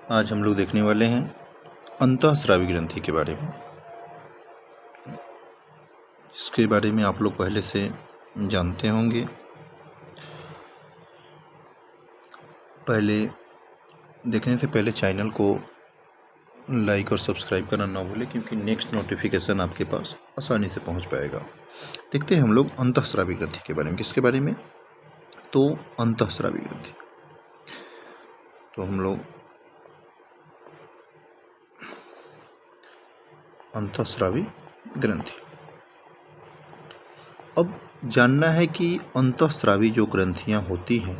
आज हम लोग देखने वाले हैं अंतःस्रावी ग्रंथि के बारे में। इसके बारे में आप लोग पहले से जानते होंगे। पहले देखने से पहले चैनल को लाइक और सब्सक्राइब करना ना भूलें, क्योंकि नेक्स्ट नोटिफिकेशन आपके पास आसानी से पहुंच पाएगा। देखते हैं हम लोग अंतःस्रावी ग्रंथि के बारे में। किसके बारे में? तो अंतःस्रावी ग्रंथि। तो हम लोग अंतःस्रावी ग्रंथि, अब जानना है कि अंतःस्रावी जो ग्रंथियां होती हैं,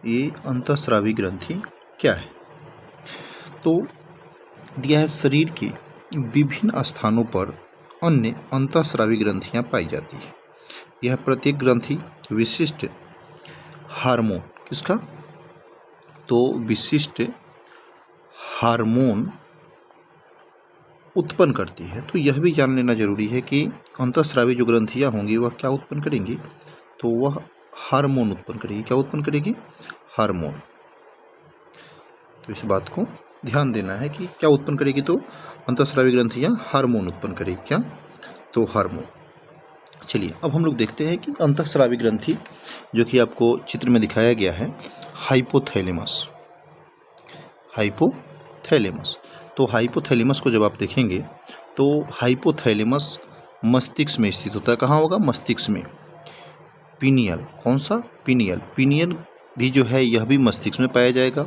ये अंतःस्रावी ग्रंथि क्या है। तो दिया है शरीर के विभिन्न स्थानों पर अन्य अंतःस्रावी ग्रंथियां पाई जाती है। यह प्रत्येक ग्रंथि विशिष्ट हार्मोन, किसका? तो विशिष्ट हार्मोन उत्पन्न करती है। तो यह भी जान लेना जरूरी है कि अंतःस्रावी जो ग्रंथियां होंगी वह क्या उत्पन्न करेंगी, तो वह हार्मोन उत्पन्न करेगी। क्या उत्पन्न करेगी? हार्मोन। तो इस बात को ध्यान देना है कि क्या उत्पन्न करेगी, तो अंतःस्रावी ग्रंथियां हार्मोन उत्पन्न करेगी। क्या? तो हार्मोन। चलिए अब हम लोग देखते हैं कि अंतःस्रावी ग्रंथि जो कि आपको चित्र में दिखाया गया है, हाइपोथैलेमस। हाइपोथैलेमस, तो हाइपोथैलेमस को जब आप देखेंगे तो हाइपोथैलेमस मस्तिष्क में स्थित होता है। कहाँ होगा? मस्तिष्क में। पीनियल, कौन सा? पीनियल। पीनियल भी जो है यह भी मस्तिष्क में पाया जाएगा।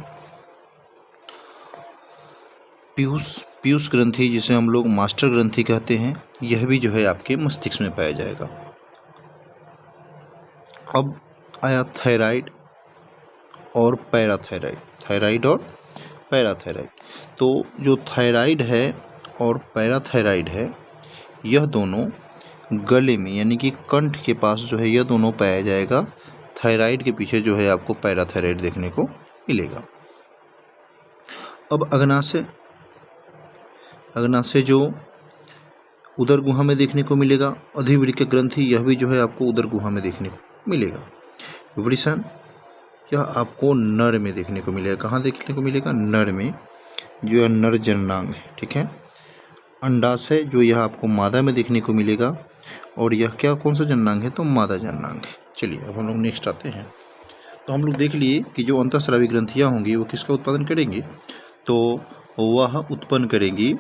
पीयूष ग्रंथि, जिसे हम लोग मास्टर ग्रंथि कहते हैं, यह भी जो है आपके मस्तिष्क में पाया जाएगा। अब आया थायराइड और पैराथायराइड। थायराइड और पैराथायराइड। तो जो थायराइड है और पैराथायराइड है, यह दोनों गले में यानी कि कंठ के पास जो है यह दोनों पाया जाएगा। थायराइड के पीछे जो है आपको पैराथायराइड देखने को मिलेगा। अब अग्नाशय जो उदर गुहा में देखने को मिलेगा। अधिवृक्क ग्रंथि, यह भी जो है आपको उदर गुहा में देखने को मिलेगा। वृषण, यह आपको नर में देखने को मिलेगा। कहाँ देखने को मिलेगा? नर में, जो है नर जननांग है। ठीक है। अंडाशय, जो यह आपको मादा में देखने को मिलेगा, और यह क्या, कौन सा जननांग है? तो मादा जननांग है। चलिए अब हम लोग नेक्स्ट आते हैं। तो हम लोग देख लिए कि जो अंतःस्रावी ग्रंथियाँ होंगी वो किसका उत्पादन करेंगी, तो वह उत्पन्न करेंगी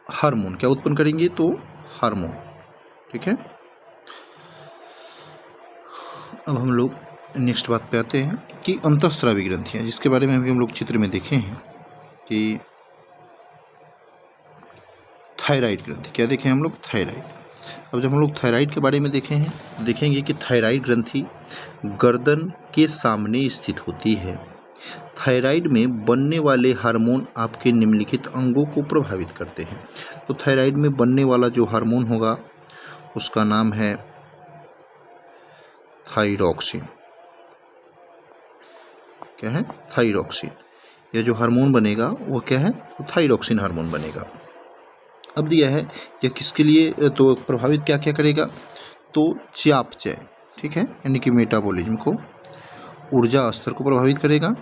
हार्मोन। क्या उत्पन्न करेंगी? तो हार्मोन। ठीक है। अब हम लोग नेक्स्ट बात पे आते हैं कि अंतःस्रावी ग्रंथियाँ, जिसके बारे में अभी हम लोग चित्र में देखे हैं कि थायराइड ग्रंथि। क्या देखें हम लोग? थायराइड। अब जब हम लोग थायराइड के बारे में देखेंगे कि थायराइड ग्रंथि गर्दन के सामने स्थित होती है। थायराइड में बनने वाले हार्मोन आपके निम्नलिखित अंगों को प्रभावित करते हैं। तो थायराइड में बनने वाला जो हार्मोन होगा उसका नाम है थायरॉक्सिन। क्या है? थायरॉक्सिन। यह जो हार्मोन बनेगा वो क्या है? तो थायरॉक्सिन हार्मोन बनेगा। अब दिया है यह किसके लिए, तो प्रभावित क्या क्या करेगा, तो चयापचय, ठीक है, यानी कि मेटाबॉलिज्म को, ऊर्जा स्तर को प्रभावित करेगा।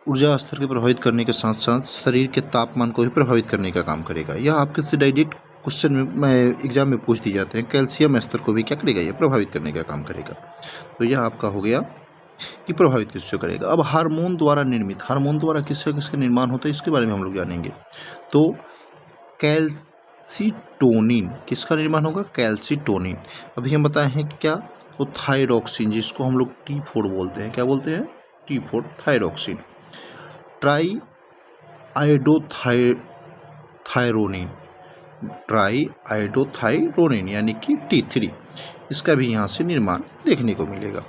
ऊर्जा स्तर के प्रभावित करने के साथ साथ शरीर के तापमान को भी प्रभावित करने का काम करेगा। यह आपके से डायरेक्ट क्वेश्चन में एग्जाम में पूछ दी जाते हैं। कैल्शियम स्तर को भी क्या करेगा? यह प्रभावित करने का काम करेगा। तो यह आपका हो गया कि प्रभावित किससे करेगा। अब हार्मोन द्वारा निर्मित, हार्मोन द्वारा किससे किसका निर्माण होता है, इसके बारे में हम लोग जानेंगे। तो कैल्सीटोनिन, किसका निर्माण होगा? कैल्सीटोनिन। अभी हम बताए हैं कि क्या, तो थायरॉक्सिन, जिसको हम लोग T4 बोलते हैं। क्या बोलते हैं? T4, thyroxine. Try iodothyronine, try iodothyronine यानी कि T3, इसका भी यहाँ से निर्माण देखने को मिलेगा।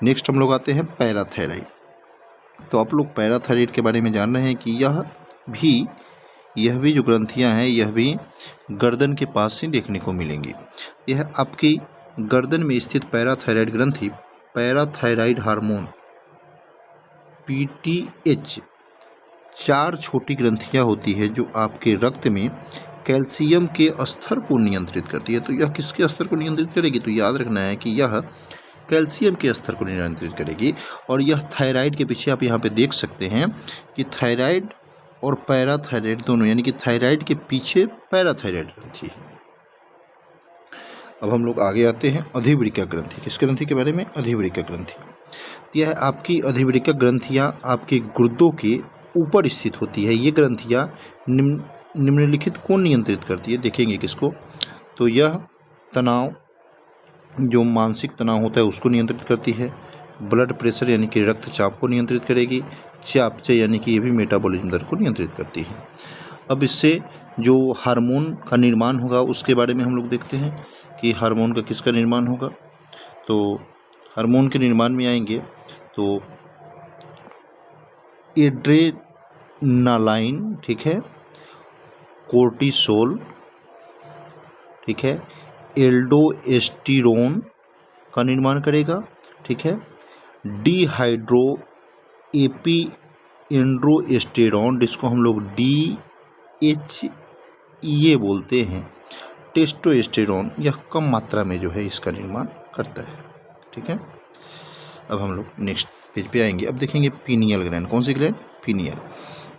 नेक्स्ट हम लोग आते हैं पैराथायराइड। तो आप लोग पैराथायराइड के बारे में जान रहे हैं कि यह भी जो ग्रंथियां हैं यह भी गर्दन के पास ही देखने को मिलेंगी। यह आपकी गर्दन में स्थित पैराथायराइड ग्रंथि पैराथायराइड हार्मोन PTH 4 छोटी ग्रंथियां होती है जो आपके रक्त में कैल्शियम के स्तर को नियंत्रित करती है। तो यह किसके स्तर को नियंत्रित करेगी? तो याद रखना है कि यह कैल्शियम के स्तर को नियंत्रित करेगी। और यह थायराइड के पीछे आप यहाँ पे देख सकते हैं कि थायराइड और पैराथायराइड दोनों, यानी कि थायराइड के पीछे पैराथायराइड ग्रंथि है। अब हम लोग आगे आते हैं अधिवृक्क ग्रंथि। किस ग्रंथि के बारे में? अधिवृक्क ग्रंथि। यह आपकी अधिवृक्क ग्रंथियाँ आपके गुर्दों के ऊपर स्थित होती है। ये ग्रंथियाँ निम्नलिखित को नियंत्रित करती है। देखेंगे किसको? तो यह तनाव, जो मानसिक तनाव होता है उसको नियंत्रित करती है। ब्लड प्रेशर यानी कि रक्तचाप को नियंत्रित करेगी। चापचे यानी कि ये भी मेटाबॉलिज्म दर को नियंत्रित करती है। अब इससे जो हार्मोन का निर्माण होगा उसके बारे में हम लोग देखते हैं कि हार्मोन का किसका निर्माण होगा। तो हार्मोन के निर्माण में आएंगे तो एड्रेनालाइन, ठीक है, कोर्टिसोल, ठीक है, एल्डोस्टेरोन का निर्माण करेगा, ठीक है, डिहाइड्रो एपिएंड्रोस्टेरोन जिसको हम लोग DHEA बोलते हैं, टेस्टोस्टेरोन, यह कम मात्रा में जो है इसका निर्माण करता है, ठीक है। अब हम लोग नेक्स्ट पेज पे आएंगे। अब देखेंगे पीनियल ग्लैंड। कौन सी ग्लैंड? पीनियल।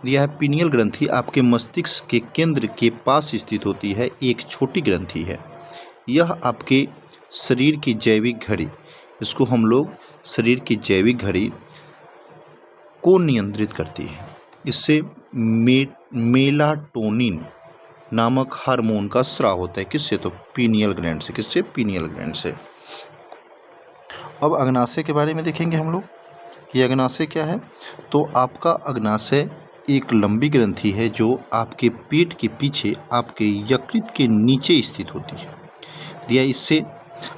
यह पीनियल ग्रंथि आपके मस्तिष्क के केंद्र के पास स्थित होती है। एक छोटी ग्रंथि है। यह आपके शरीर की जैविक घड़ी, इसको हम लोग शरीर की जैविक घड़ी को नियंत्रित करती है। इससे मेलाटोनिन नामक हार्मोन का स्राव होता है। किससे? तो पीनियल ग्लैंड से। किससे? पीनियल ग्लैंड से। अब अग्नाशय के बारे में देखेंगे हम लोग कि अग्नाशय क्या है। तो आपका अग्नाशय एक लंबी ग्रंथि है जो आपके पेट के पीछे आपके यकृत के नीचे स्थित होती है। दिया इससे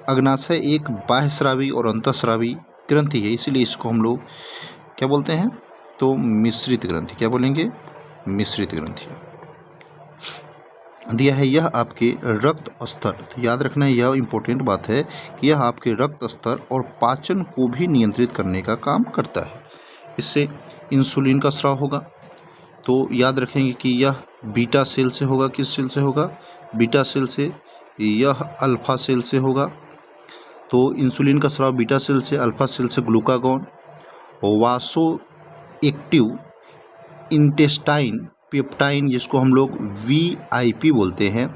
अग्नाशय एक बाह्यस्रावी और अंतःस्रावी ग्रंथि है, इसलिए इसको हम लोग क्या बोलते हैं? तो मिश्रित ग्रंथि। क्या बोलेंगे? मिश्रित ग्रंथि। दिया है यह आपके रक्त स्तर, तो याद रखना है, यह इम्पोर्टेंट बात है कि यह आपके रक्त स्तर और पाचन को भी नियंत्रित करने का काम करता है। इससे इंसुलिन का स्राव होगा। तो याद रखेंगे कि यह बीटा सेल से होगा। किस सेल से होगा? बीटा सेल से। यह अल्फा सेल से होगा। तो इंसुलिन का स्राव बीटा सेल से, अल्फा सेल से ग्लूकागॉन, वासो एक्टिव इंटेस्टाइन पेप्टाइन जिसको हम लोग VIP बोलते हैं,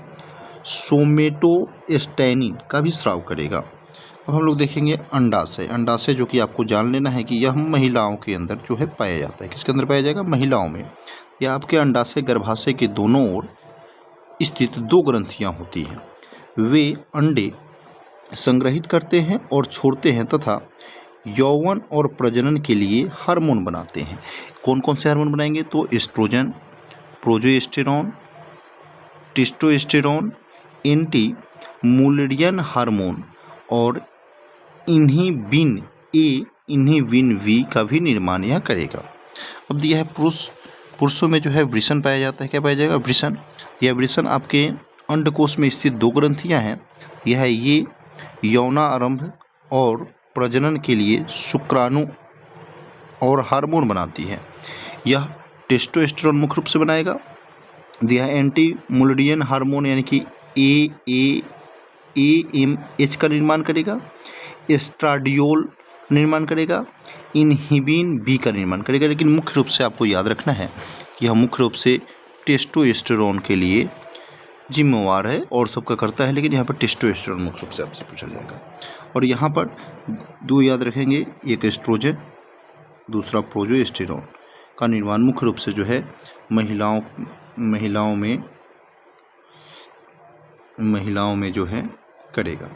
सोमेटोस्टैनिन का भी स्राव करेगा। अब हम लोग देखेंगे अंडाशय। अंडाशय जो कि आपको जान लेना है कि यह महिलाओं के अंदर जो है पाया जाता है। किसके अंदर पाया जाएगा? महिलाओं में। यह आपके अंडाशय गर्भाशय के दोनों ओर स्थित दो ग्रंथियां होती हैं। वे अंडे संग्रहित करते हैं और छोड़ते हैं तथा यौवन और प्रजनन के लिए हार्मोन बनाते हैं। कौन कौन से हार्मोन बनाएंगे? तो estrogen, progesterone, testosterone, anti Mullerian hormone और इन्हिबिन A, इन्हिबिन V का भी निर्माण यह करेगा। अब दिया है पुरुषों में जो है वृषण पाया जाता है। क्या पाया जाएगा? वृषण। यह वृषण आपके अंडकोश में स्थित दो ग्रंथियां हैं। ये यौनारंभ और प्रजनन के लिए शुक्राणु और हार्मोन बनाती है। यह टेस्टोस्टेरोन मुख्य रूप से बनाएगा। दिया है एंटी मुलेरियन हार्मोन यानी कि AMH का निर्माण करेगा। एस्ट्राडियोल निर्माण करेगा। इन्हिबिन B का निर्माण करेगा। लेकिन मुख्य रूप से आपको याद रखना है कि यह मुख्य रूप से टेस्टोस्टेरोन के लिए जिम्मेवार है और सबका करता है, लेकिन यहाँ पर टेस्टोस्टेरोन मुख्य रूप से आपसे पूछा जाएगा। और यहाँ पर दो याद रखेंगे, एक एस्ट्रोजन, दूसरा प्रोजेस्टेरोन का निर्माण मुख्य रूप से जो है महिलाओं में जो है करेगा।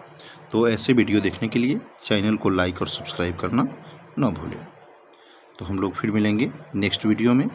तो ऐसे वीडियो देखने के लिए चैनल को लाइक और सब्सक्राइब करना ना भूलें। तो हम लोग फिर मिलेंगे नेक्स्ट वीडियो में।